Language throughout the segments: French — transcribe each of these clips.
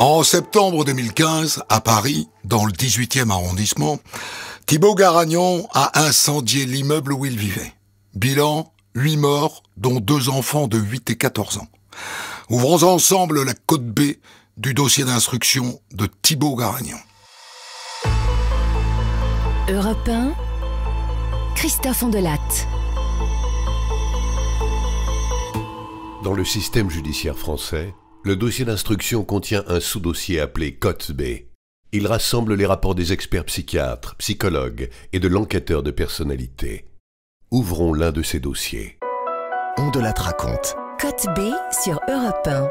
En septembre 2015, à Paris, dans le 18e arrondissement, Thibaut Garagnon a incendié l'immeuble où il vivait. Bilan, 8 morts, dont 2 enfants de 8 et 14 ans. Ouvrons ensemble la cote B du dossier d'instruction de Thibaut Garagnon. Europe 1, Christophe Ondelatte. Dans le système judiciaire français, le dossier d'instruction contient un sous-dossier appelé cote B. Il rassemble les rapports des experts psychiatres, psychologues et de l'enquêteur de personnalité. Ouvrons l'un de ces dossiers. Ondelatte raconte. Cote B sur Europe 1.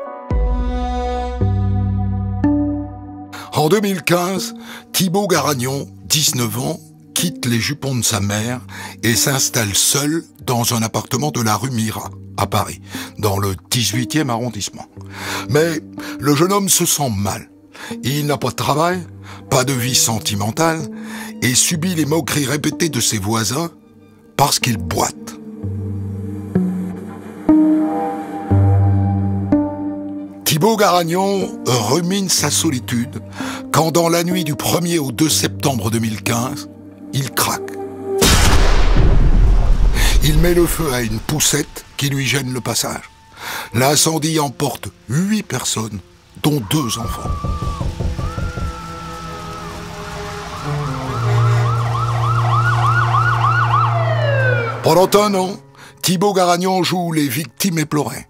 En 2015, Thibaut Garagnon, 19 ans, quitte les jupons de sa mère et s'installe seul dans un appartement de la rue Mira, à Paris, dans le 18e arrondissement. Mais le jeune homme se sent mal. Il n'a pas de travail, pas de vie sentimentale et subit les moqueries répétées de ses voisins parce qu'il boite. Thibaut Garagnon rumine sa solitude quand dans la nuit du 1er au 2 septembre 2015, il craque. Il met le feu à une poussette qui lui gêne le passage. L'incendie emporte 8 personnes, dont 2 enfants. Pendant un an, Thibaut Garagnon joue les victimes éplorées.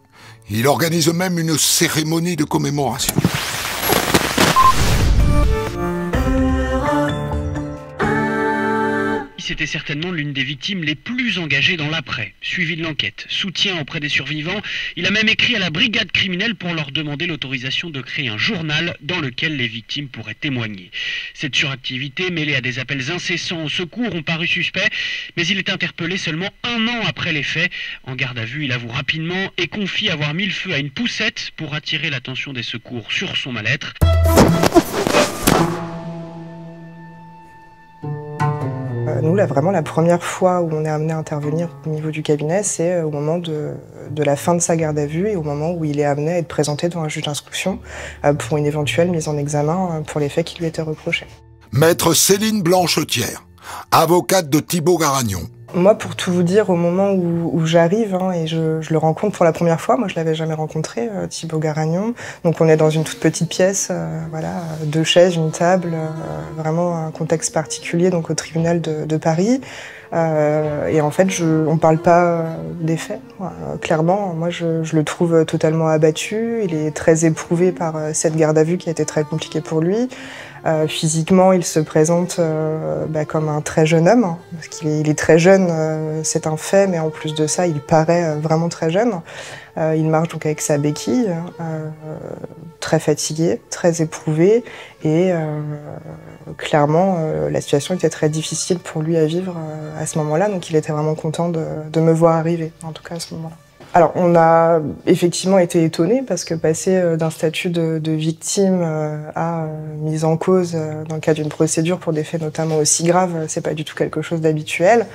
Il organise même une cérémonie de commémoration. C'était certainement l'une des victimes les plus engagées dans l'après, suivi de l'enquête, soutien auprès des survivants. Il a même écrit à la brigade criminelle pour leur demander l'autorisation de créer un journal dans lequel les victimes pourraient témoigner. Cette suractivité, mêlée à des appels incessants au secours, ont paru suspects, mais il est interpellé seulement 1 an après les faits. En garde à vue, il avoue rapidement et confie avoir mis le feu à une poussette pour attirer l'attention des secours sur son mal-être. Nous, vraiment, la première fois où on est amené à intervenir au niveau du cabinet, c'est au moment de la fin de sa garde à vue et au moment où il est amené à être présenté devant un juge d'instruction pour une éventuelle mise en examen pour les faits qui lui étaient reprochés. Maître Céline Blanchetière, avocate de Thibaut Garagnon. Moi, pour tout vous dire, au moment où j'arrive et je le rencontre pour la première fois, moi je l'avais jamais rencontré, Thibaut Garagnon. Donc on est dans une toute petite pièce, voilà, 2 chaises, une table, vraiment un contexte particulier, donc au tribunal de Paris. Et en fait, on parle pas des faits. Clairement, moi je le trouve totalement abattu. Il est très éprouvé par cette garde à vue qui a été très compliquée pour lui. Physiquement, il se présente comme un très jeune homme, parce qu'il est très jeune, c'est un fait, mais en plus de ça, il paraît vraiment très jeune. Il marche donc avec sa béquille, très fatigué, très éprouvé, et clairement, la situation était très difficile pour lui à vivre à ce moment-là, donc il était vraiment content de me voir arriver, en tout cas à ce moment-là. Alors, on a effectivement été étonnés parce que passer d'un statut de victime à mise en cause dans le cadre d'une procédure pour des faits notamment aussi graves, c'est pas du tout quelque chose d'habituel.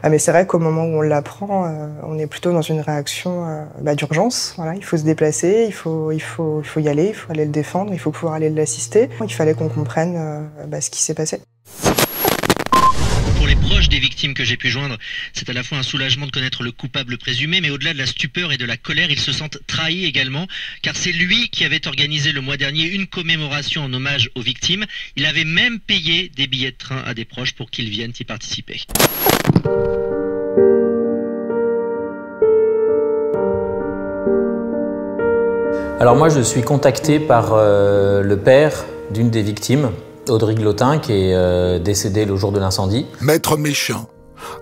Mais c'est vrai qu'au moment où on l'apprend, on est plutôt dans une réaction d'urgence. Voilà, il faut se déplacer, il faut y aller, il faut aller le défendre, il faut pouvoir aller l'assister. Il fallait qu'on comprenne ce qui s'est passé. Pour les proches des victimes que j'ai pu joindre, c'est à la fois un soulagement de connaître le coupable présumé, mais au-delà de la stupeur et de la colère, ils se sentent trahis également, car c'est lui qui avait organisé le mois dernier une commémoration en hommage aux victimes. Il avait même payé des billets de train à des proches pour qu'ils viennent y participer. Alors moi, je suis contacté par le père d'une des victimes, Audrey Glotin, qui est décédée le jour de l'incendie. Maître Méchin,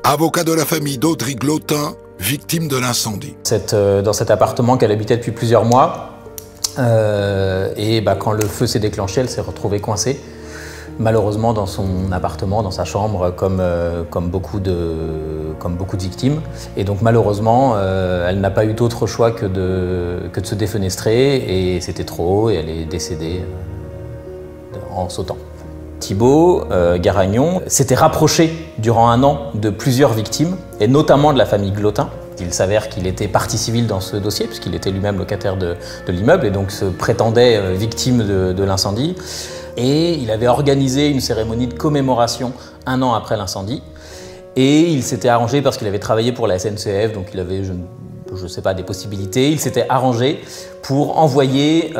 avocat de la famille d'Audrey Glotin, victime de l'incendie. Dans cet appartement qu'elle habitait depuis plusieurs mois. Quand le feu s'est déclenché, elle s'est retrouvée coincée, malheureusement dans son appartement, dans sa chambre, comme beaucoup de victimes. Et donc malheureusement, elle n'a pas eu d'autre choix que de se défenestrer, et c'était trop haut, et elle est décédée en sautant. Thibaut Garagnon s'était rapproché durant 1 an de plusieurs victimes, et notamment de la famille Glotin, Il s'avère qu'il était partie civile dans ce dossier, puisqu'il était lui-même locataire de l'immeuble et donc se prétendait victime de l'incendie. Et il avait organisé une cérémonie de commémoration 1 an après l'incendie. Et il s'était arrangé, parce qu'il avait travaillé pour la SNCF, donc il avait, je ne sais pas, des possibilités. Il s'était arrangé pour envoyer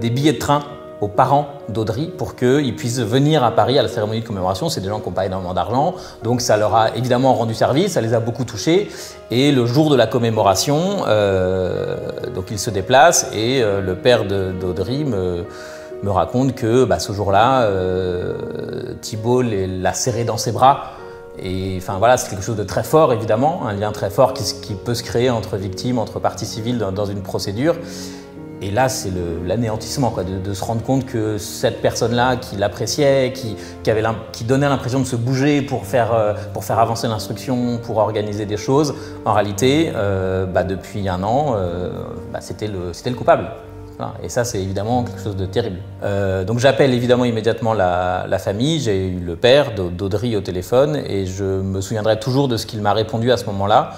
des billets de train aux parents d'Audrey pour qu'ils puissent venir à Paris à la cérémonie de commémoration. C'est des gens qui n'ont pas énormément d'argent, donc ça leur a évidemment rendu service, ça les a beaucoup touchés. Et le jour de la commémoration, donc ils se déplacent et le père d'Audrey me raconte que ce jour-là, Thibault l'a serré dans ses bras. Et enfin voilà, c'est quelque chose de très fort évidemment, un lien très fort qui peut se créer entre victimes, entre parties civiles dans une procédure. Et là, c'est l'anéantissement, quoi, de se rendre compte que cette personne-là qui l'appréciait, qui donnait l'impression de se bouger pour faire avancer l'instruction, pour organiser des choses, en réalité, depuis 1 an, c'était le coupable. Voilà. Et ça, c'est évidemment quelque chose de terrible. Donc j'appelle évidemment immédiatement la famille. J'ai eu le père d'Audrey au téléphone et je me souviendrai toujours de ce qu'il m'a répondu à ce moment-là.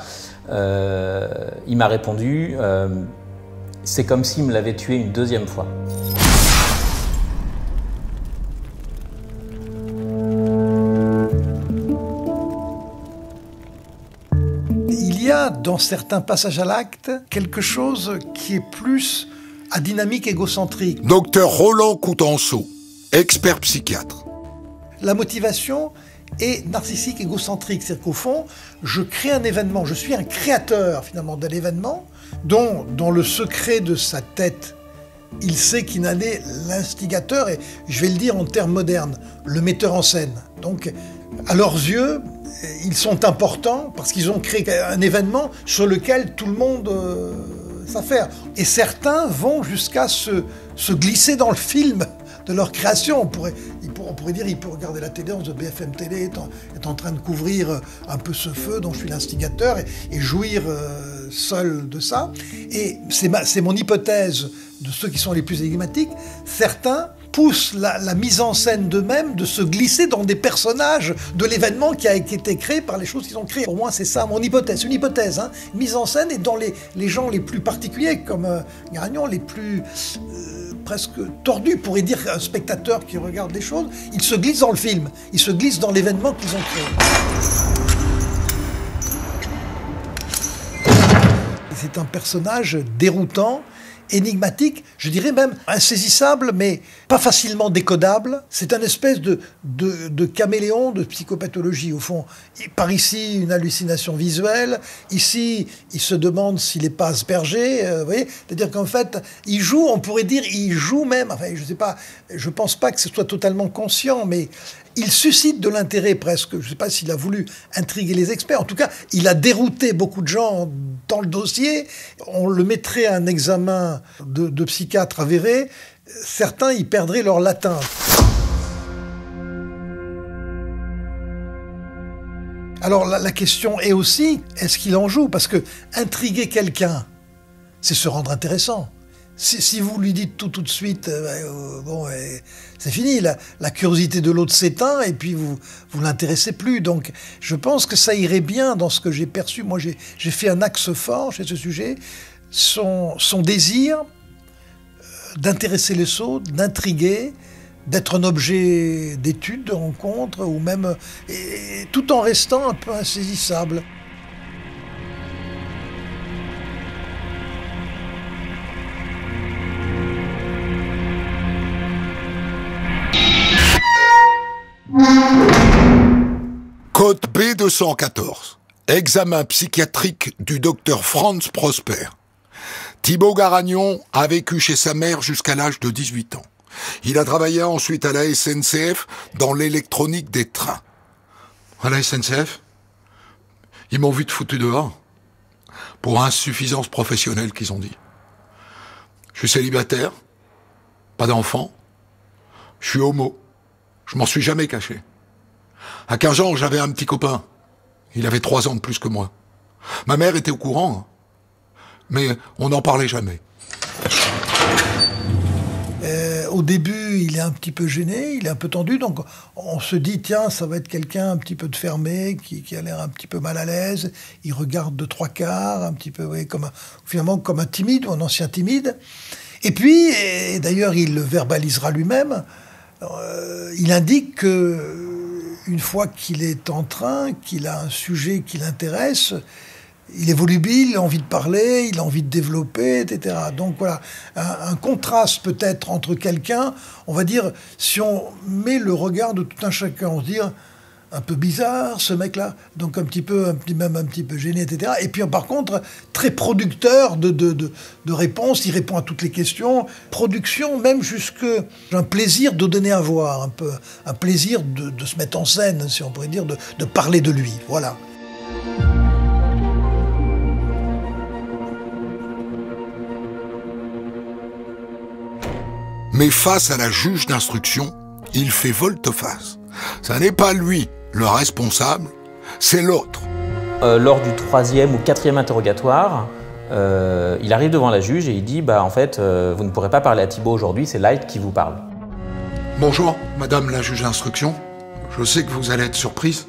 Il m'a répondu... c'est comme s'il me l'avait tué une 2e fois. Il y a dans certains passages à l'acte quelque chose qui est plus à dynamique égocentrique. Docteur Roland Coutenceau, expert psychiatre. La motivation est narcissique égocentrique, c'est-à-dire qu'au fond, je crée un événement, je suis un créateur finalement de l'événement, dont dans le secret de sa tête, il sait qu'il en est l'instigateur, et je vais le dire en termes modernes, le metteur en scène. Donc, à leurs yeux, ils sont importants parce qu'ils ont créé un événement sur lequel tout le monde s'affaire. Et certains vont jusqu'à se glisser dans le film de leur création. On pourrait dire, il peut regarder la télé, de BFM Télé est en train de couvrir un peu ce feu dont je suis l'instigateur et jouir seul de ça. Et c'est mon hypothèse de ceux qui sont les plus énigmatiques. Certains poussent la mise en scène d'eux-mêmes de se glisser dans des personnages de l'événement qui a été créé par les choses qu'ils ont créées. Pour moi, c'est ça mon hypothèse. C'est une hypothèse, hein. Mise en scène, et dans les gens les plus particuliers, comme Garagnon, les plus... presque tordu, pourrait dire un spectateur qui regarde les choses, il se glisse dans le film, il se glisse dans l'événement qu'ils ont créé. C'est un personnage déroutant, énigmatique, je dirais même insaisissable, mais pas facilement décodable. C'est un espèce de caméléon de psychopathologie, au fond. Par ici, une hallucination visuelle. Ici, il se demande s'il n'est pas aspergé. Vous voyez, c'est-à-dire qu'en fait, il joue, on pourrait dire, il joue même, enfin, je sais pas, je pense pas que ce soit totalement conscient, mais il suscite de l'intérêt presque. Je ne sais pas s'il a voulu intriguer les experts. En tout cas, il a dérouté beaucoup de gens dans le dossier. On le mettrait à un examen de psychiatre avéré. Certains y perdraient leur latin. Alors la question est aussi, est-ce qu'il en joue? Parce que intriguer quelqu'un, c'est se rendre intéressant. Si vous lui dites tout de suite, c'est fini, la curiosité de l'autre s'éteint et puis vous l'intéressez plus. Donc je pense que ça irait bien dans ce que j'ai perçu. Moi j'ai fait un axe fort chez ce sujet, son désir d'intéresser les autres, d'intriguer, d'être un objet d'étude, de rencontre, ou même tout en restant un peu insaisissable. Code B214. Examen psychiatrique du docteur Franz Prosper. Thibault Garagnon a vécu chez sa mère jusqu'à l'âge de 18 ans. Il a travaillé ensuite à la SNCF dans l'électronique des trains. À la SNCF, ils m'ont vite foutu dehors pour insuffisance professionnelle qu'ils ont dit. Je suis célibataire, pas d'enfant, je suis homo, je m'en suis jamais caché. À 15 ans, j'avais un petit copain. Il avait 3 ans de plus que moi. Ma mère était au courant, mais on n'en parlait jamais. Au début, il est un petit peu gêné, il est un peu tendu, donc on se dit, tiens, ça va être quelqu'un un petit peu de fermé, qui a l'air un petit peu mal à l'aise, il regarde de trois quarts, un petit peu, oui, finalement comme un timide, ou un ancien timide. Et puis, et d'ailleurs il le verbalisera lui-même, il indique qu'une fois qu'il est en train, qu'il a un sujet qui l'intéresse, il est volubile, il a envie de parler, il a envie de développer, etc. Donc voilà, un contraste peut-être entre quelqu'un, on va dire, si on met le regard de tout un chacun, on se dit un peu bizarre ce mec-là, donc même un petit peu gêné, etc. Et puis par contre, très producteur de réponses, il répond à toutes les questions, production, même jusque un plaisir de donner à voir, un peu un plaisir de se mettre en scène, si on pourrait dire, de parler de lui, voilà. Mais face à la juge d'instruction, il fait volte-face. Ça n'est pas lui le responsable, c'est l'autre. Lors du 3e ou 4e interrogatoire, il arrive devant la juge et il dit en fait, vous ne pourrez pas parler à Thibault aujourd'hui, c'est Light qui vous parle. Bonjour, madame la juge d'instruction. Je sais que vous allez être surprise,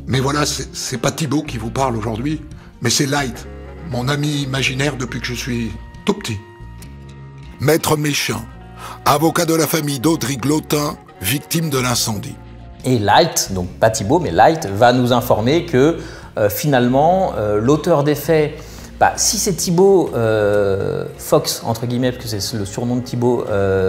mais voilà, c'est pas Thibault qui vous parle aujourd'hui, mais c'est Light, mon ami imaginaire depuis que je suis tout petit. Maître Méchain, avocat de la famille d'Audry Glotin, victime de l'incendie. Et Light, donc pas Thibault, mais Light, va nous informer que finalement, l'auteur des faits, si c'est Thibault Fox, entre guillemets, parce que c'est le surnom de Thibault,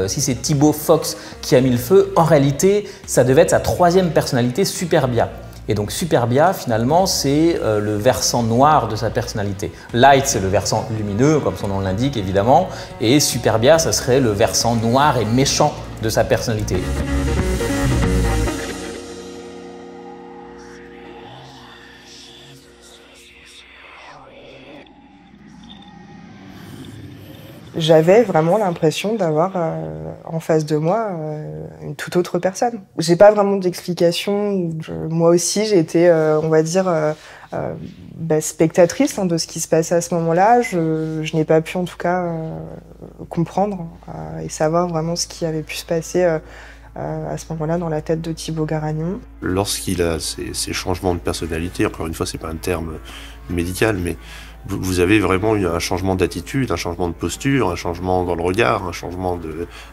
si c'est Thibault Fox qui a mis le feu, en réalité, ça devait être sa 3e personnalité, Superbia. Et donc Superbia, finalement, c'est le versant noir de sa personnalité. Light, c'est le versant lumineux, comme son nom l'indique, évidemment. Et Superbia, ça serait le versant noir et méchant de sa personnalité. J'avais vraiment l'impression d'avoir en face de moi une toute autre personne. J'ai pas vraiment d'explication. Moi aussi, j'ai été, on va dire, spectatrice de ce qui se passait à ce moment-là. Je n'ai pas pu, en tout cas, comprendre et savoir vraiment ce qui avait pu se passer à ce moment-là dans la tête de Thibault Garagnon. Lorsqu'il a ces changements de personnalité, encore une fois, c'est pas un terme médical, mais vous avez vraiment eu un changement d'attitude, un changement de posture, un changement dans le regard, un changement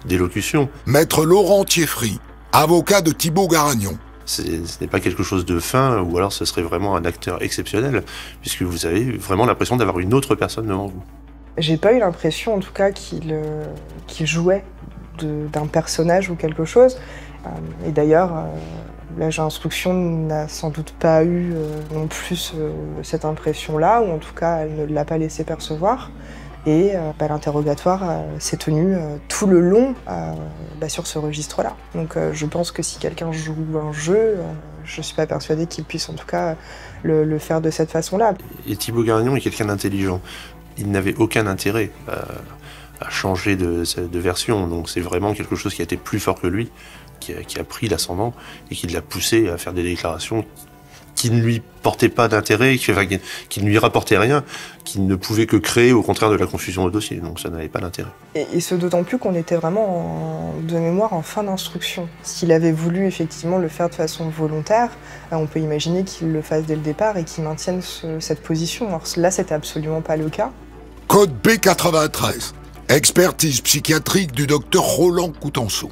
d'élocution. Maître Laurent Thieffry, avocat de Thibault Garagnon. Ce n'est pas quelque chose de fin, ou alors ce serait vraiment un acteur exceptionnel, puisque vous avez vraiment l'impression d'avoir une autre personne devant vous. J'ai pas eu l'impression, en tout cas, qu'il jouait d'un personnage ou quelque chose. Et d'ailleurs, l'âge d'instruction n'a sans doute pas eu non plus cette impression-là, ou en tout cas, elle ne l'a pas laissé percevoir. Et l'interrogatoire s'est tenu tout le long sur ce registre-là. Donc je pense que si quelqu'un joue un jeu, je ne suis pas persuadée qu'il puisse en tout cas le faire de cette façon-là. Et Thibault Garagnon est quelqu'un d'intelligent. Il n'avait aucun intérêt à changer de version, donc c'est vraiment quelque chose qui a été plus fort que lui, qui a pris l'ascendant et qui l'a poussé à faire des déclarations qui ne lui portaient pas d'intérêt, qui ne lui rapportaient rien, qui ne pouvaient que créer au contraire de la confusion au dossier, donc ça n'avait pas d'intérêt. Et ce d'autant plus qu'on était vraiment, de mémoire, en fin d'instruction. S'il avait voulu effectivement le faire de façon volontaire, on peut imaginer qu'il le fasse dès le départ et qu'il maintienne cette position. Alors là, c'était absolument pas le cas. Code B93, expertise psychiatrique du docteur Roland Coutenceau.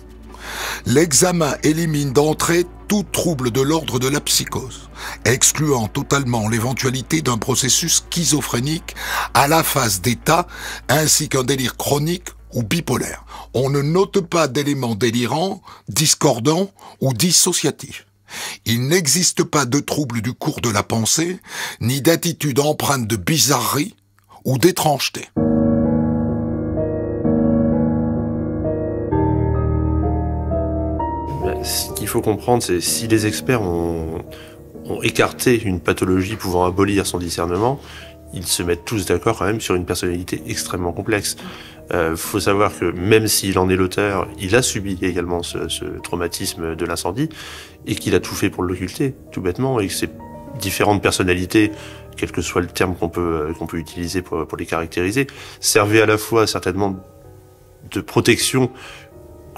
L'examen élimine d'entrée tout trouble de l'ordre de la psychose, excluant totalement l'éventualité d'un processus schizophrénique à la phase d'état ainsi qu'un délire chronique ou bipolaire. On ne note pas d'éléments délirants, discordants ou dissociatifs. Il n'existe pas de troubles du cours de la pensée, ni d'attitude empreinte de bizarrerie ou d'étrangeté. Ce qu'il faut comprendre, c'est si les experts ont écarté une pathologie pouvant abolir son discernement, ils se mettent tous d'accord quand même sur une personnalité extrêmement complexe. Faut savoir que même s'il en est l'auteur, il a subi également ce traumatisme de l'incendie et qu'il a tout fait pour l'occulter, tout bêtement, et que ces différentes personnalités, quel que soit le terme qu'on peut utiliser pour les caractériser, servaient à la fois certainement de protection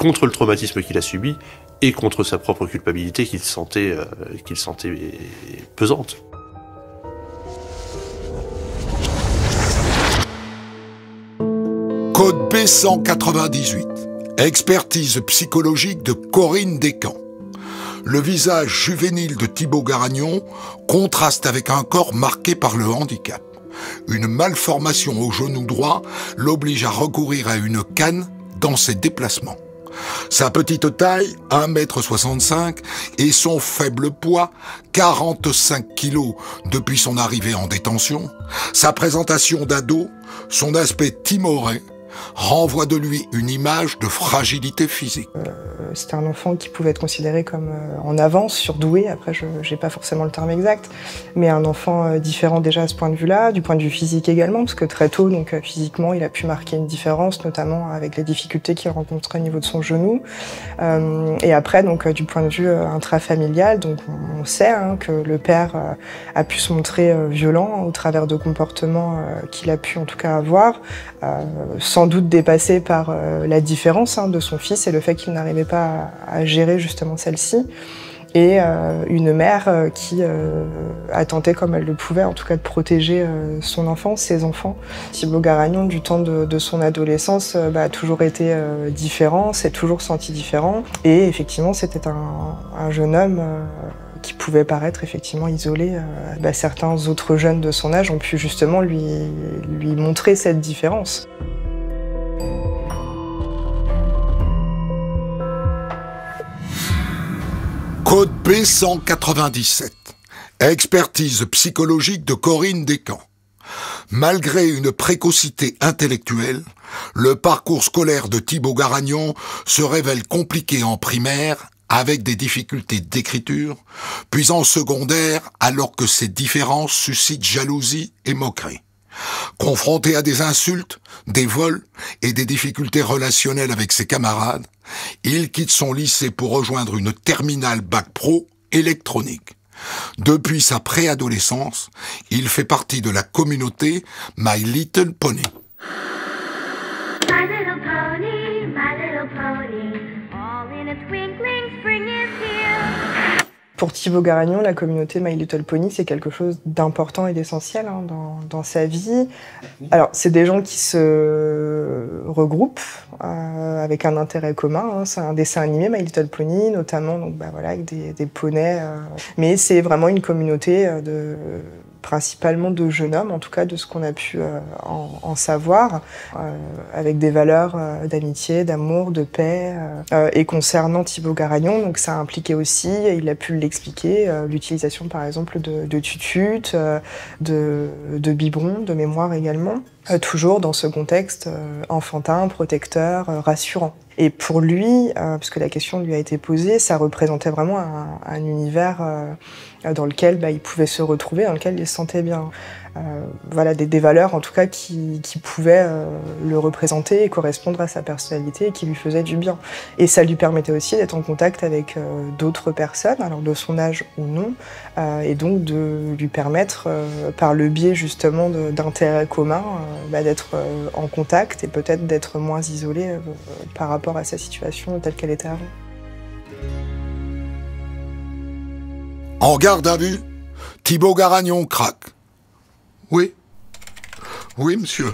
contre le traumatisme qu'il a subi et contre sa propre culpabilité qu'il sentait pesante. Code B198. Expertise psychologique de Corinne Descamps. Le visage juvénile de Thibaut Garagnon contraste avec un corps marqué par le handicap. Une malformation au genou droit l'oblige à recourir à une canne dans ses déplacements. Sa petite taille, 1,65 m, et son faible poids, 45 kg depuis son arrivée en détention, sa présentation d'ado, son aspect timoré, renvoie de lui une image de fragilité physique. C'était un enfant qui pouvait être considéré comme en avance, surdoué, après je n'ai pas forcément le terme exact, mais un enfant différent déjà à ce point de vue-là, du point de vue physique également, parce que très tôt, donc physiquement, il a pu marquer une différence, notamment avec les difficultés qu'il rencontrait au niveau de son genou. Et après, donc du point de vue intrafamilial, donc on sait que le père a pu se montrer violent au travers de comportements qu'il a pu en tout cas avoir, sans doute dépassé par la différence de son fils et le fait qu'il n'arrivait pas à gérer justement celle-ci. Et une mère qui a tenté comme elle le pouvait, en tout cas de protéger son enfant, ses enfants. Thibaut Garagnon, du temps de son adolescence, a toujours été différent, s'est toujours senti différent. Et effectivement, c'était un jeune homme qui pouvait paraître effectivement isolé. Certains autres jeunes de son âge ont pu justement lui montrer cette différence. Code B197. Expertise psychologique de Corinne Descamps. Malgré une précocité intellectuelle, le parcours scolaire de Thibaut Garagnon se révèle compliqué en primaire avec des difficultés d'écriture, puis en secondaire alors que ces différences suscitent jalousie et moquerie. Confronté à des insultes, des vols et des difficultés relationnelles avec ses camarades, il quitte son lycée pour rejoindre une terminale bac pro électronique. Depuis sa préadolescence, il fait partie de la communauté My Little Pony. My little pony, all in a twinkling, spring is here. Pour Thibaut Garagnon, la communauté My Little Pony, c'est quelque chose d'important et d'essentiel dans sa vie. Alors, c'est des gens qui se regroupent avec un intérêt commun. C'est un dessin animé, My Little Pony, notamment donc, avec des poneys. Mais c'est vraiment une communauté principalement de jeunes hommes, en tout cas de ce qu'on a pu en savoir, avec des valeurs d'amitié, d'amour, de paix. Et concernant Thibaut Garagnon, donc ça impliquait aussi, il a pu l'expliquer, l'utilisation par exemple de tututes, de biberons, de mémoire également, toujours dans ce contexte enfantin, protecteur, rassurant. Et pour lui, puisque la question lui a été posée, ça représentait vraiment un univers dans lequel il pouvait se retrouver, dans lequel il se sentait bien. Des valeurs en tout cas qui pouvaient le représenter et correspondre à sa personnalité et qui lui faisaient du bien. Et ça lui permettait aussi d'être en contact avec d'autres personnes, alors de son âge ou non, et donc de lui permettre, par le biais justement d'intérêts communs, d'être en contact et peut-être d'être moins isolé par rapport à sa situation telle qu'elle était avant. En garde à vue, Thibaut Garagnon craque. Oui, monsieur.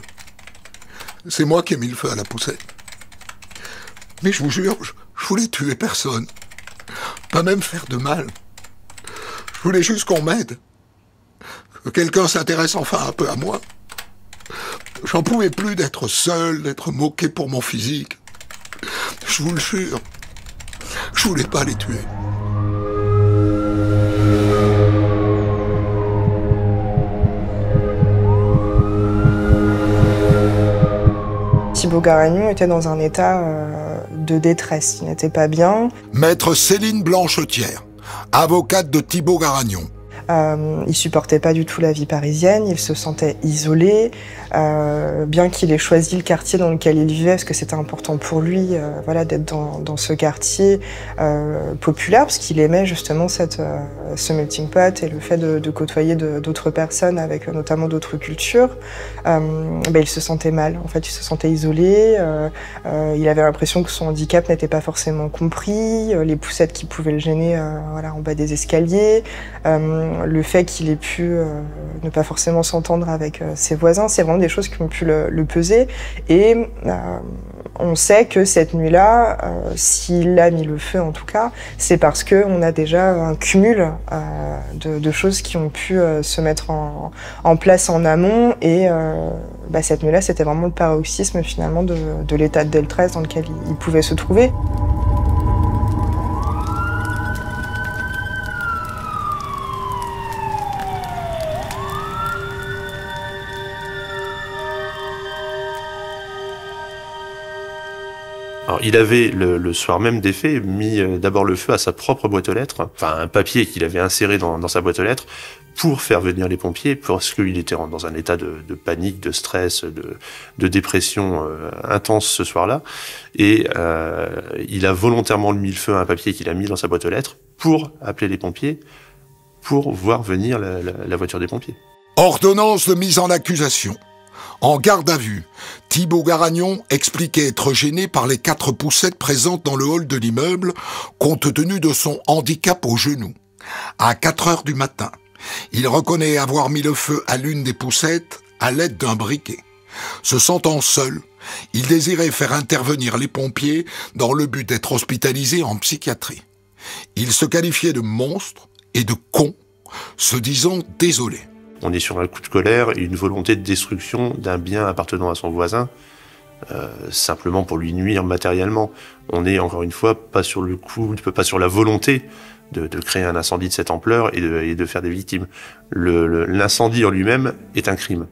C'est moi qui ai mis le feu à la poussette. Mais je vous jure, je voulais tuer personne. Pas même faire de mal. Je voulais juste qu'on m'aide. Que quelqu'un s'intéresse enfin un peu à moi. J'en pouvais plus d'être seul, d'être moqué pour mon physique. Je vous le jure, je voulais pas les tuer. Thibaut Garagnon était dans un état de détresse, il n'était pas bien. Maître Céline Blanchetière, avocate de Thibaut Garagnon. Il supportait pas du tout la vie parisienne, il se sentait isolé, bien qu'il ait choisi le quartier dans lequel il vivait, parce que c'était important pour lui voilà, d'être dans ce quartier populaire, parce qu'il aimait justement ce melting pot et le fait de côtoyer d'autres personnes avec notamment d'autres cultures. Il se sentait mal, en fait, il se sentait isolé, il avait l'impression que son handicap n'était pas forcément compris, les poussettes qui pouvaient le gêner voilà, en bas des escaliers, le fait qu'il ait pu ne pas forcément s'entendre avec ses voisins, c'est vraiment des choses qui ont pu le peser. Et on sait que cette nuit-là, s'il a mis le feu en tout cas, c'est parce qu'on a déjà un cumul de choses qui ont pu se mettre en place en amont. Et cette nuit-là, c'était vraiment le paroxysme finalement de l'état de détresse dans lequel il pouvait se trouver. Alors, il avait, le soir même des faits, mis d'abord le feu à sa propre boîte aux lettres, enfin un papier qu'il avait inséré dans sa boîte aux lettres pour faire venir les pompiers, parce qu'il était dans un état de panique, de stress, de dépression intense ce soir-là. Et il a volontairement mis le feu à un papier qu'il a mis dans sa boîte aux lettres pour appeler les pompiers, pour voir venir la voiture des pompiers. Ordonnance de mise en accusation. En garde à vue, Thibaut Garagnon expliquait être gêné par les 4 poussettes présentes dans le hall de l'immeuble, compte tenu de son handicap au genou. À 4 heures du matin, il reconnaît avoir mis le feu à l'une des poussettes à l'aide d'un briquet. Se sentant seul, il désirait faire intervenir les pompiers dans le but d'être hospitalisé en psychiatrie. Il se qualifiait de monstre et de con, se disant désolé. On est sur un coup de colère et une volonté de destruction d'un bien appartenant à son voisin, simplement pour lui nuire matériellement. On est encore une fois pas sur le coup, pas sur la volonté de créer un incendie de cette ampleur et de faire des victimes. L'incendie en lui-même est un crime.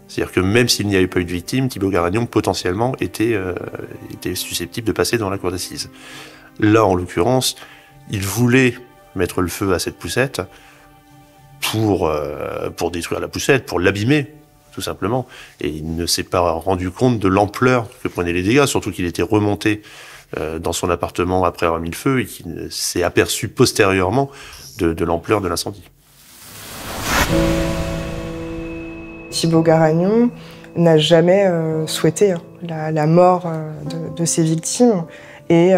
C'est-à-dire que même s'il n'y avait pas eu de victime, Thibaut Garagnon potentiellement était susceptible de passer dans la cour d'assises. Là, en l'occurrence, il voulait mettre le feu à cette poussette pour détruire la poussette, pour l'abîmer, tout simplement. Et il ne s'est pas rendu compte de l'ampleur que prenaient les dégâts, surtout qu'il était remonté dans son appartement après avoir mis le feu et qu'il s'est aperçu postérieurement de l'ampleur de l'incendie. Thibaut Garagnon n'a jamais souhaité la mort de ses victimes. Et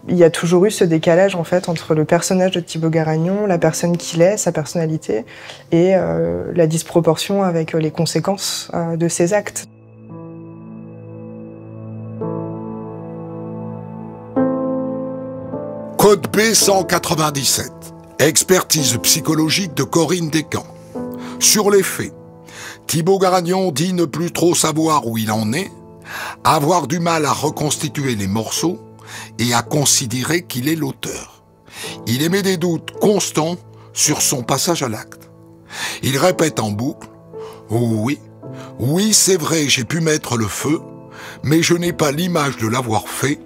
il y a toujours eu ce décalage en fait entre le personnage de Thibaut Garagnon, la personne qu'il est, sa personnalité, et la disproportion avec les conséquences de ses actes. Code B 197. Expertise psychologique de Corinne Descamps. Sur les faits, Thibaut Garagnon dit ne plus trop savoir où il en est, avoir du mal à reconstituer les morceaux et à considérer qu'il est l'auteur. Il émet des doutes constants sur son passage à l'acte. Il répète en boucle « Oui, c'est vrai, j'ai pu mettre le feu, mais je n'ai pas l'image de l'avoir fait.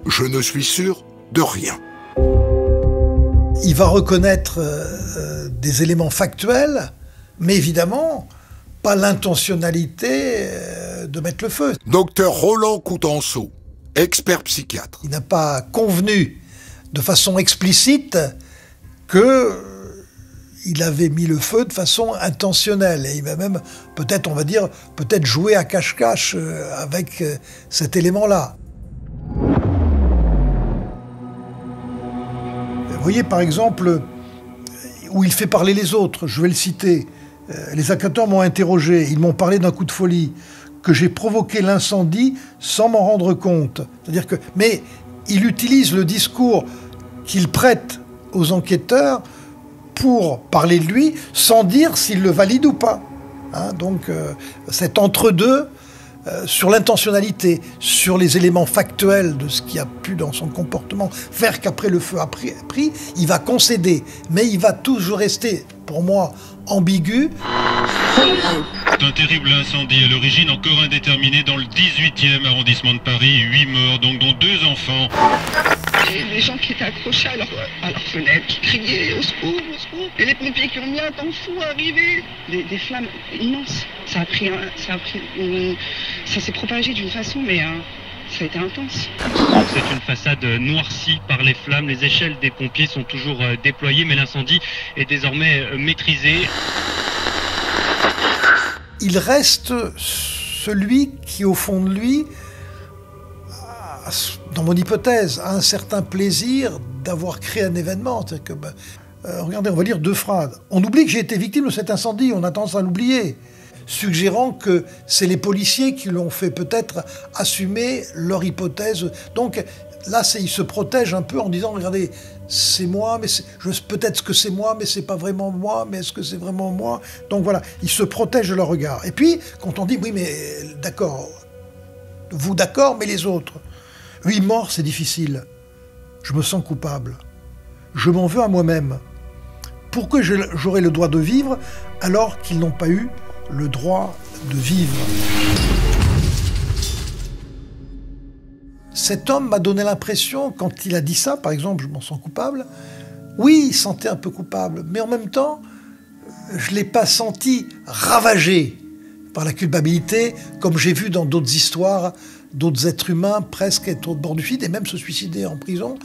Je ne suis sûr de rien. » Il va reconnaître des éléments factuels, mais évidemment, pas l'intentionnalité de mettre le feu. Docteur Roland Coutenceau, expert psychiatre. Il n'a pas convenu de façon explicite qu'il avait mis le feu de façon intentionnelle. Et il va même, peut-être, on va dire, peut-être jouer à cache-cache avec cet élément-là. Vous voyez, par exemple, où il fait parler les autres, je vais le citer. Les enquêteurs m'ont interrogé, ils m'ont parlé d'un coup de folie, que j'ai provoqué l'incendie sans m'en rendre compte. C'est-à-dire que, mais il utilise le discours qu'il prête aux enquêteurs pour parler de lui sans dire s'il le valide ou pas. Hein, donc cet entre-deux sur l'intentionnalité, sur les éléments factuels de ce qui a pu dans son comportement faire qu'après le feu a pris, il va concéder, mais il va toujours rester, pour moi, ambigu. Un terrible incendie à l'origine encore indéterminé dans le 18e arrondissement de Paris. 8 morts, donc dont 2 enfants. Et les gens qui étaient accrochés à leurs fenêtres, qui criaient au secours, au secours. Et les pompiers qui ont mis un temps fou à arriver. Des flammes immenses. Ça s'est propagé d'une façon, mais ça a été intense. C'est une façade noircie par les flammes. Les échelles des pompiers sont toujours déployées, mais l'incendie est désormais maîtrisé. Il reste celui qui, au fond de lui, dans mon hypothèse, a un certain plaisir d'avoir créé un événement. C'est-à-dire que, regardez, on va lire 2 phrases. On oublie que j'ai été victime de cet incendie, on a tendance à l'oublier, suggérant que c'est les policiers qui l'ont fait peut-être assumer leur hypothèse. Donc là, il se protège un peu en disant, regardez, c'est moi, mais peut-être que c'est moi, mais c'est pas vraiment moi, mais est-ce que c'est vraiment moi? Donc voilà, il se protège de leur regard. Et puis, quand on dit, oui, mais d'accord, vous d'accord, mais les autres? 8 morts, c'est difficile. Je me sens coupable. Je m'en veux à moi-même. Pourquoi j'aurais le droit de vivre alors qu'ils n'ont pas eu le droit de vivre? Cet homme m'a donné l'impression, quand il a dit ça, par exemple, je m'en sens coupable, oui, il sentait un peu coupable, mais en même temps, je ne l'ai pas senti ravagé par la culpabilité, comme j'ai vu dans d'autres histoires, d'autres êtres humains presque être au bord du vide et même se suicider en prison,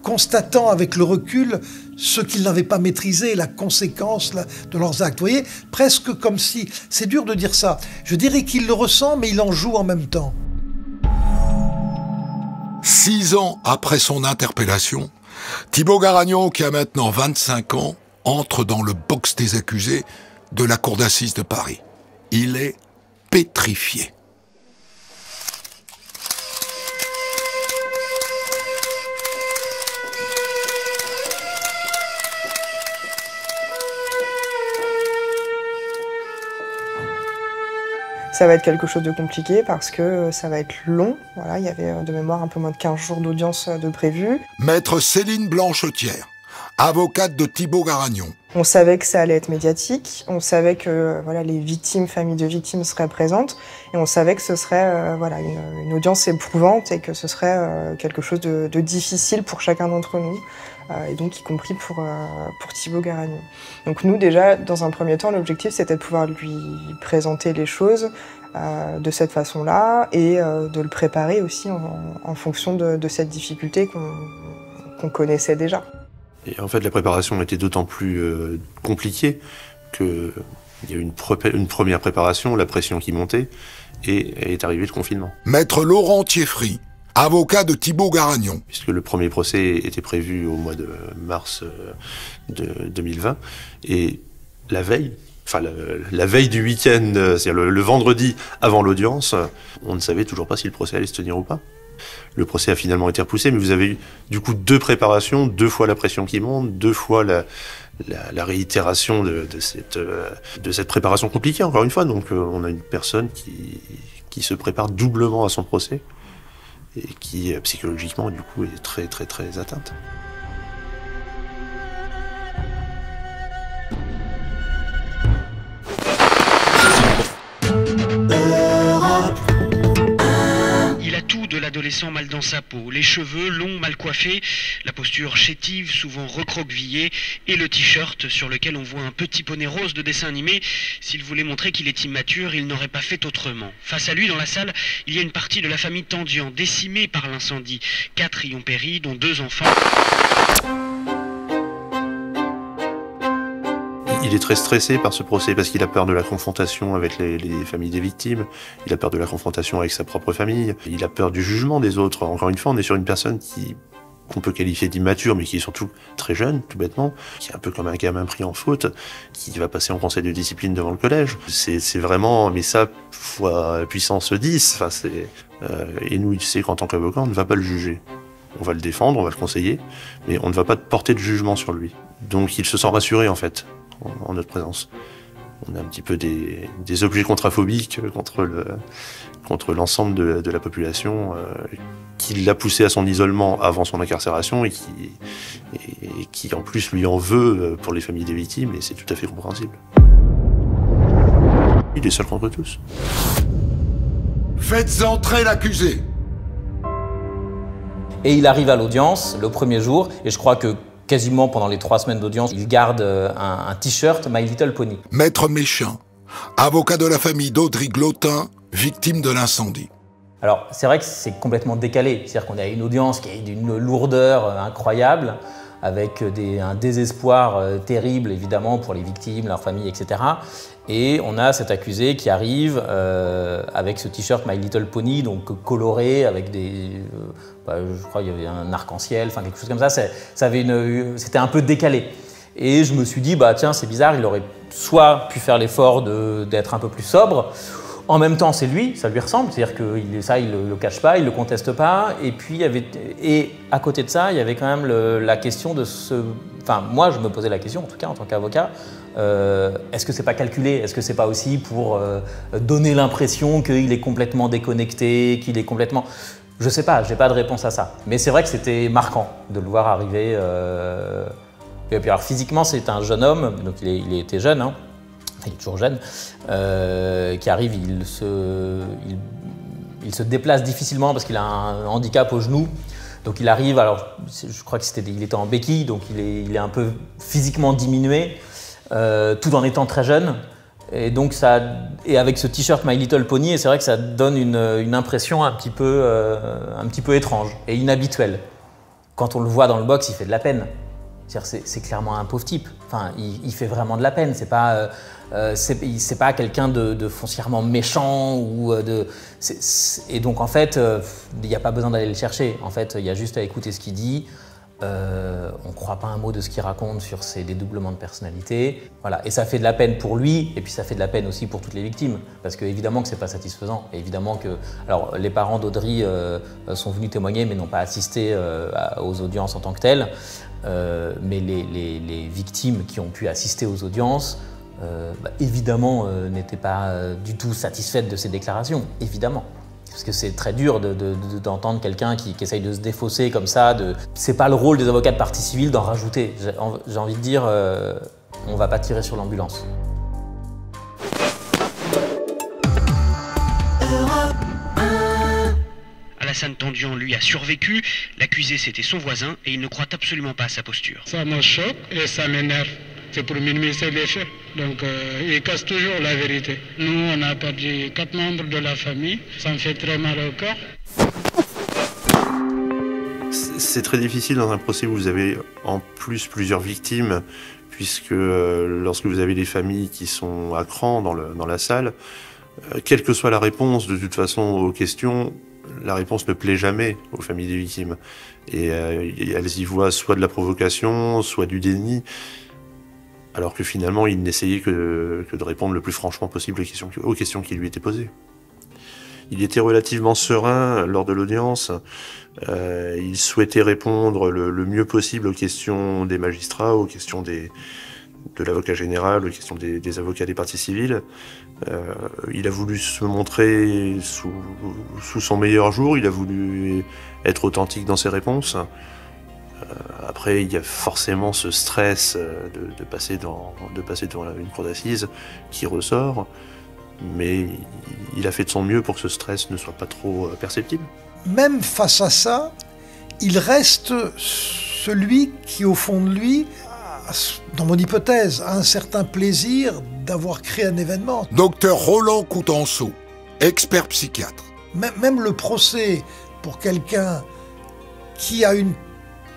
constatant avec le recul ce qu'ils n'avaient pas maîtrisé, la conséquence de leurs actes. Vous voyez, presque comme si... C'est dur de dire ça. Je dirais qu'il le ressent, mais il en joue en même temps. 6 ans après son interpellation, Thibaut Garagnon, qui a maintenant 25 ans, entre dans le box des accusés de la cour d'assises de Paris. Il est pétrifié. Ça va être quelque chose de compliqué parce que ça va être long. Voilà, il y avait de mémoire un peu moins de 15 jours d'audience de prévu. Maître Céline Blanchetière, avocate de Thibaut Garagnon. On savait que ça allait être médiatique, on savait que voilà, les victimes, familles de victimes seraient présentes, et on savait que ce serait voilà, une audience éprouvante et que ce serait quelque chose de difficile pour chacun d'entre nous, et donc y compris pour Thibaut Garagnon. Donc nous déjà, dans un premier temps, l'objectif c'était de pouvoir lui présenter les choses de cette façon-là et de le préparer aussi en fonction de cette difficulté qu'on connaissait déjà. Et en fait, la préparation était d'autant plus compliquée qu'il y a eu une première préparation, la pression qui montait, et est arrivé le confinement. Maître Laurent Thieffry, avocat de Thibaut Garagnon. Puisque le premier procès était prévu au mois de mars de 2020, et la veille, enfin la veille du week-end, c'est-à-dire le vendredi avant l'audience, on ne savait toujours pas si le procès allait se tenir ou pas. Le procès a finalement été repoussé, mais vous avez eu du coup 2 préparations, 2 fois la pression qui monte, 2 fois la réitération de cette préparation compliquée, encore une fois. Donc on a une personne qui se prépare doublement à son procès et qui psychologiquement du coup est très très très atteinte. De l'adolescent mal dans sa peau, les cheveux longs mal coiffés, la posture chétive souvent recroquevillée et le t-shirt sur lequel on voit un petit poney rose de dessin animé. S'il voulait montrer qu'il est immature, il n'aurait pas fait autrement. Face à lui, dans la salle, il y a une partie de la famille Tendian, décimée par l'incendie. 4 y ont péri, dont 2 enfants. Il est très stressé par ce procès parce qu'il a peur de la confrontation avec les familles des victimes, il a peur de la confrontation avec sa propre famille, il a peur du jugement des autres. Encore une fois, on est sur une personne qu'on peut qualifier d'immature, mais qui est surtout très jeune, tout bêtement, qui est un peu comme un gamin pris en faute, qui va passer en conseil de discipline devant le collège. C'est vraiment, mais ça, fois puissance 10, enfin et nous, il sait qu'en tant qu'avocat, on ne va pas le juger. On va le défendre, on va le conseiller, mais on ne va pas porter de jugement sur lui. Donc il se sent rassuré, en fait, en notre présence. On a un petit peu des objets contraphobiques contre l'ensemble de la population qui l'a poussé à son isolement avant son incarcération et qui en plus lui en veut pour les familles des victimes, et c'est tout à fait compréhensible. Il est seul contre tous. Faites entrer l'accusé. Et il arrive à l'audience le premier jour, et je crois que quasiment pendant les 3 semaines d'audience, il garde un t-shirt My Little Pony. Maître Méchain, avocat de la famille d'Audry Glotin, victime de l'incendie. Alors c'est vrai que c'est complètement décalé, c'est-à-dire qu'on a une audience qui est d'une lourdeur incroyable, avec un désespoir terrible évidemment pour les victimes, leurs familles, etc. Et on a cet accusé qui arrive avec ce t-shirt My Little Pony, donc coloré, avec je crois qu'il y avait un arc-en-ciel, enfin quelque chose comme ça, c'était un peu décalé. Et je me suis dit, bah tiens, c'est bizarre, il aurait soit pu faire l'effort d'être un peu plus sobre. En même temps, c'est lui, ça lui ressemble, c'est-à-dire que il le cache pas, il le conteste pas. Et puis, à côté de ça, il y avait quand même la question de Enfin, moi, je me posais la question, en tout cas, en tant qu'avocat, est-ce que c'est pas calculé? Est-ce que c'est pas aussi pour donner l'impression qu'il est complètement déconnecté, qu'il est complètement... Je sais pas, j'ai pas de réponse à ça. Mais c'est vrai que c'était marquant de le voir arriver. Et puis alors, physiquement, c'est un jeune homme, donc il était jeune, hein. Il est toujours jeune, qui arrive, il se déplace difficilement parce qu'il a un handicap au genou. Donc il arrive, alors je crois qu'il était en béquille, donc il est un peu physiquement diminué, tout en étant très jeune. Et donc et avec ce t-shirt My Little Pony, et c'est vrai que ça donne une impression un petit peu étrange et inhabituelle. Quand on le voit dans le box, il fait de la peine. C'est clairement un pauvre type. Enfin, il fait vraiment de la peine. C'est pas quelqu'un de foncièrement méchant et donc en fait, il n'y a pas besoin d'aller le chercher. En fait, il y a juste à écouter ce qu'il dit. On ne croit pas un mot de ce qu'il raconte sur ses dédoublements de personnalité. Voilà. Et ça fait de la peine pour lui, et puis ça fait de la peine aussi pour toutes les victimes, parce que évidemment que c'est pas satisfaisant. Et évidemment que, alors les parents d'Audry sont venus témoigner, mais n'ont pas assisté aux audiences en tant que telles. Mais les victimes qui ont pu assister aux audiences, évidemment, n'étaient pas du tout satisfaites de ces déclarations, évidemment. Parce que c'est très dur d'entendre quelqu'un qui essaye de se défausser comme ça. C'est pas le rôle des avocats de partie civile d'en rajouter. J'ai envie de dire, on va pas tirer sur l'ambulance. Alassane Tandian, lui, a survécu. L'accusé, c'était son voisin et il ne croit absolument pas à sa posture. Ça me choque et ça m'énerve. C'est pour minimiser les faits. Donc, il casse toujours la vérité. Nous, on a perdu 4 membres de la famille. Ça me fait très mal au corps. C'est très difficile dans un procès où vous avez en plus plusieurs victimes, puisque lorsque vous avez des familles qui sont à cran dans la salle, quelle que soit la réponse, de toute façon, aux questions, la réponse ne plaît jamais aux familles des victimes. Et elles y voient soit de la provocation, soit du déni, alors que finalement, il n'essayait que de répondre le plus franchement possible aux questions qui lui étaient posées. Il était relativement serein lors de l'audience. Il souhaitait répondre le mieux possible aux questions des magistrats, aux questions de l'avocat général, aux questions des avocats des parties civiles. Il a voulu se montrer sous son meilleur jour, il a voulu être authentique dans ses réponses. Après, il y a forcément ce stress de passer devant une cour d'assises qui ressort, mais il a fait de son mieux pour que ce stress ne soit pas trop perceptible. Même face à ça, il reste celui qui, au fond de lui, dans mon hypothèse, a un certain plaisir d'avoir créé un événement. Docteur Roland Coutenceau, expert psychiatre. Même le procès, pour quelqu'un qui a une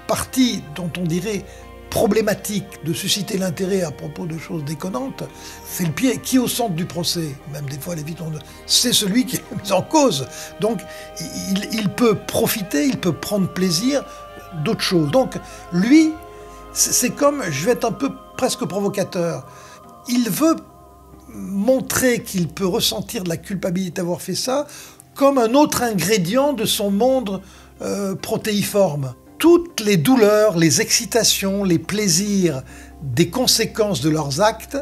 partie dont on dirait problématique de susciter l'intérêt à propos de choses déconnantes, c'est le pied qui est au centre du procès. Même des fois, les victimes, c'est celui qui est mis en cause. Donc, il peut profiter, il peut prendre plaisir d'autres choses. Donc, lui, c'est comme, je vais être un peu presque provocateur, il veut montrer qu'il peut ressentir de la culpabilité d'avoir fait ça comme un autre ingrédient de son monde protéiforme. Toutes les douleurs, les excitations, les plaisirs des conséquences de leurs actes,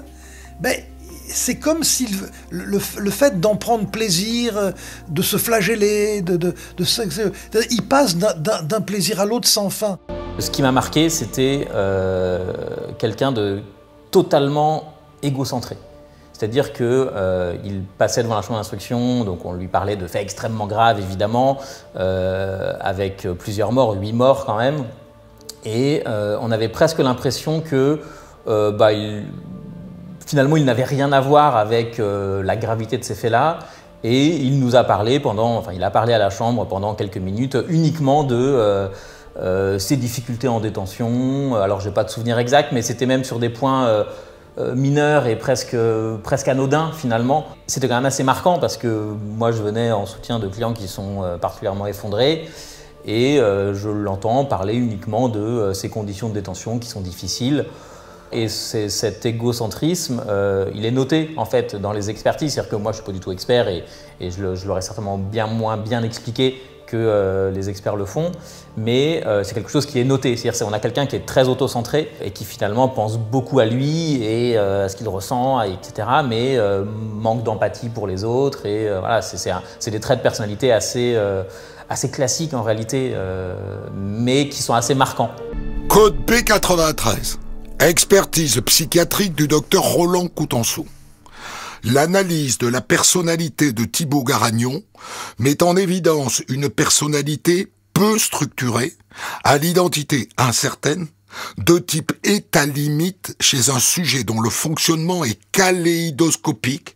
c'est comme si le fait d'en prendre plaisir, de se flageller, il passe d'un plaisir à l'autre sans fin. Ce qui m'a marqué, c'était quelqu'un de totalement égocentré. C'est-à-dire qu'il passait devant la chambre d'instruction, donc on lui parlait de faits extrêmement graves évidemment, avec plusieurs morts, 8 morts quand même, et on avait presque l'impression que finalement il n'avait rien à voir avec la gravité de ces faits-là, et il nous a parlé il a parlé à la chambre pendant quelques minutes uniquement de ses difficultés en détention. Alors j'ai pas de souvenir exact, mais c'était même sur des points mineurs et presque anodins finalement. C'était quand même assez marquant parce que moi je venais en soutien de clients qui sont particulièrement effondrés et je l'entends parler uniquement de ces conditions de détention qui sont difficiles. Et cet égocentrisme, il est noté en fait dans les expertises. C'est-à-dire que moi je ne suis pas du tout expert et je l'aurais certainement bien moins bien expliqué que les experts le font, mais c'est quelque chose qui est noté. C'est-à-dire qu'on a quelqu'un qui est très autocentré et qui finalement pense beaucoup à lui et à ce qu'il ressent, etc., mais manque d'empathie pour les autres. Et voilà, c'est des traits de personnalité assez classiques en réalité, mais qui sont assez marquants. Code B93. Expertise psychiatrique du docteur Roland Coutenceau. L'analyse de la personnalité de Thibaut Garagnon met en évidence une personnalité peu structurée, à l'identité incertaine, de type état limite chez un sujet dont le fonctionnement est kaléidoscopique